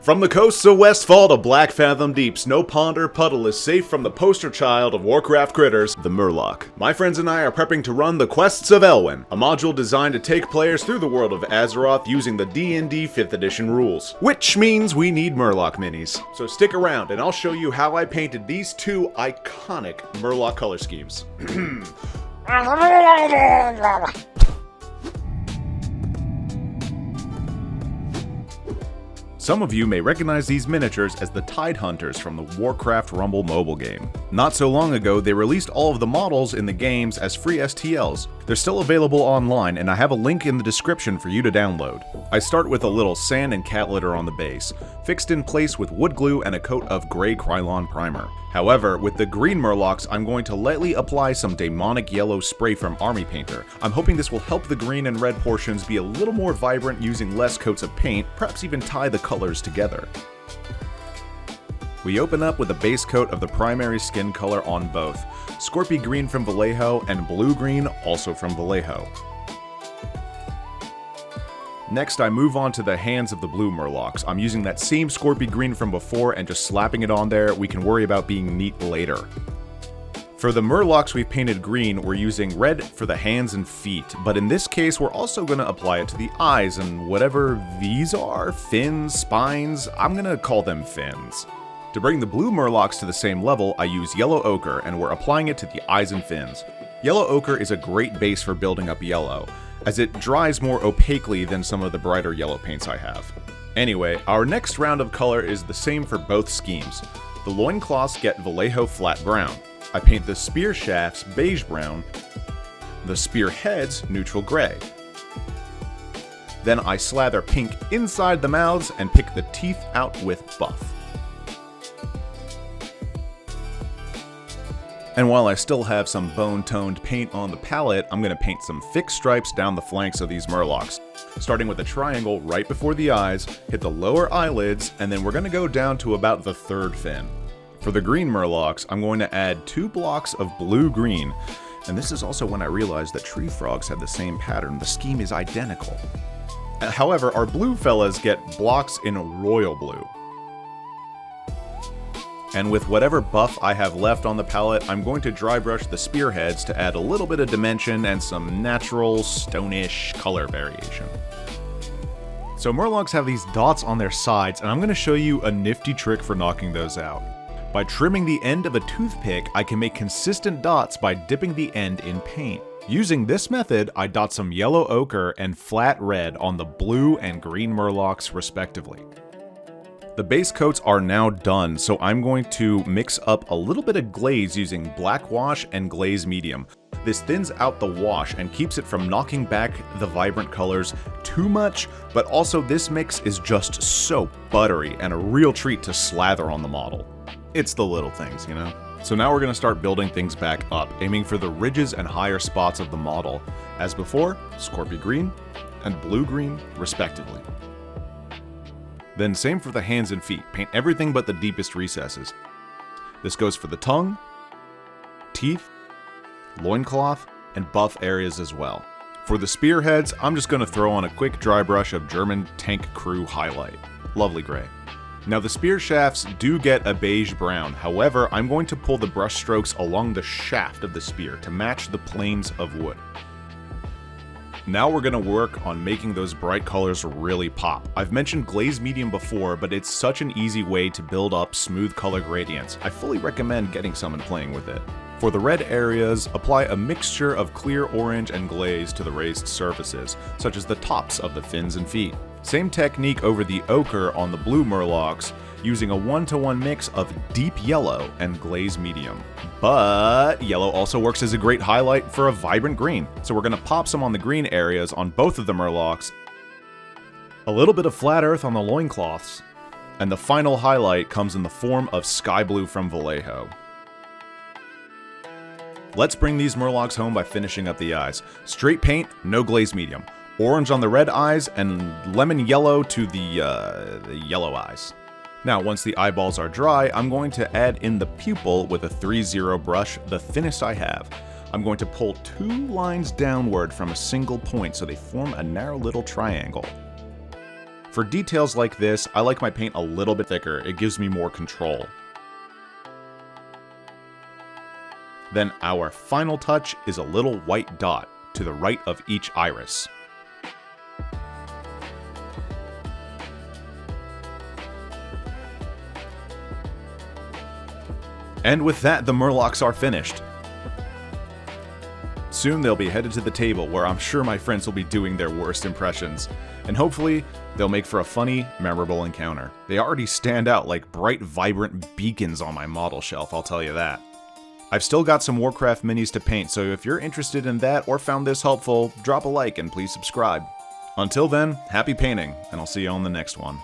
From the coasts of Westfall to Black Fathom Deeps, no pond or puddle is safe from the poster child of Warcraft critters, the Murloc. My friends and I are prepping to run the Quests of Elwynn, a module designed to take players through the world of Azeroth using the D&D 5th edition rules. Which means we need Murloc minis. So stick around and I'll show you how I painted these two iconic Murloc color schemes. Some of you may recognize these miniatures as the Tide Hunters from the Warcraft Rumble mobile game. Not so long ago, they released all of the models in the games as free STLs. They're still available online, and I have a link in the description for you to download. I start with a little sand and cat litter on the base, fixed in place with wood glue and a coat of gray Krylon primer. However, with the green Murlocs, I'm going to lightly apply some demonic yellow spray from Army Painter. I'm hoping this will help the green and red portions be a little more vibrant using less coats of paint, perhaps even tie the colors together. We open up with a base coat of the primary skin color on both, Scorpy Green from Vallejo and Blue Green, also from Vallejo. Next, I move on to the hands of the blue Murlocs. I'm using that same Scorpy Green from before and just slapping it on there. We can worry about being neat later. For the Murlocs we've painted green, we're using red for the hands and feet, but in this case we're also going to apply it to the eyes and whatever these are, fins, spines, I'm going to call them fins. To bring the blue Murlocs to the same level, I use yellow ochre and we're applying it to the eyes and fins. Yellow ochre is a great base for building up yellow, as it dries more opaquely than some of the brighter yellow paints I have. Anyway, our next round of color is the same for both schemes. The loincloths get Vallejo flat brown. I paint the spear shafts beige brown, the spear heads neutral gray. Then I slather pink inside the mouths and pick the teeth out with buff. And while I still have some bone-toned paint on the palette, I'm going to paint some fixed stripes down the flanks of these Murlocs. Starting with a triangle right before the eyes, hit the lower eyelids, and then we're going to go down to about the third fin. For the green Murlocs, I'm going to add 2 blocks of blue-green, and this is also when I realized that tree frogs have the same pattern. The scheme is identical. However, our blue fellas get blocks in royal blue. And with whatever buff I have left on the palette, I'm going to dry brush the spearheads to add a little bit of dimension and some natural stonish color variation. So Murlocs have these dots on their sides, and I'm going to show you a nifty trick for knocking those out. By trimming the end of a toothpick, I can make consistent dots by dipping the end in paint. Using this method, I dot some yellow ochre and flat red on the blue and green Murlocs respectively. The base coats are now done, so I'm going to mix up a little bit of glaze using black wash and glaze medium. This thins out the wash and keeps it from knocking back the vibrant colors too much, but also this mix is just so buttery and a real treat to slather on the model. It's the little things, you know? So now we're going to start building things back up, aiming for the ridges and higher spots of the model. As before, Scorpy Green and Blue Green respectively. Then same for the hands and feet, paint everything but the deepest recesses. This goes for the tongue, teeth, loincloth, and buff areas as well. For the spearheads, I'm just going to throw on a quick dry brush of German Tank Crew Highlight. Lovely gray. Now the spear shafts do get a beige brown, however, I'm going to pull the brush strokes along the shaft of the spear to match the planes of wood. Now we're going to work on making those bright colors really pop. I've mentioned glaze medium before, but it's such an easy way to build up smooth color gradients. I fully recommend getting some and playing with it. For the red areas, apply a mixture of clear orange and glaze to the raised surfaces, such as the tops of the fins and feet. Same technique over the ochre on the blue Murlocs, using a 1-to-1 mix of deep yellow and glaze medium. But yellow also works as a great highlight for a vibrant green, so we're going to pop some on the green areas on both of the Murlocs, a little bit of flat earth on the loincloths, and the final highlight comes in the form of sky blue from Vallejo. Let's bring these Murlocs home by finishing up the eyes. Straight paint, no glaze medium. Orange on the red eyes, and lemon yellow to the yellow eyes. Now, once the eyeballs are dry, I'm going to add in the pupil with a 3-0 brush, the thinnest I have. I'm going to pull 2 lines downward from a single point so they form a narrow little triangle. For details like this, I like my paint a little bit thicker, it gives me more control. Then our final touch is a little white dot to the right of each iris. And with that, the Murlocs are finished. Soon they'll be headed to the table where I'm sure my friends will be doing their worst impressions. And hopefully, they'll make for a funny, memorable encounter. They already stand out like bright, vibrant beacons on my model shelf, I'll tell you that. I've still got some Warcraft minis to paint, so if you're interested in that or found this helpful, drop a like and please subscribe. Until then, happy painting, and I'll see you on the next one.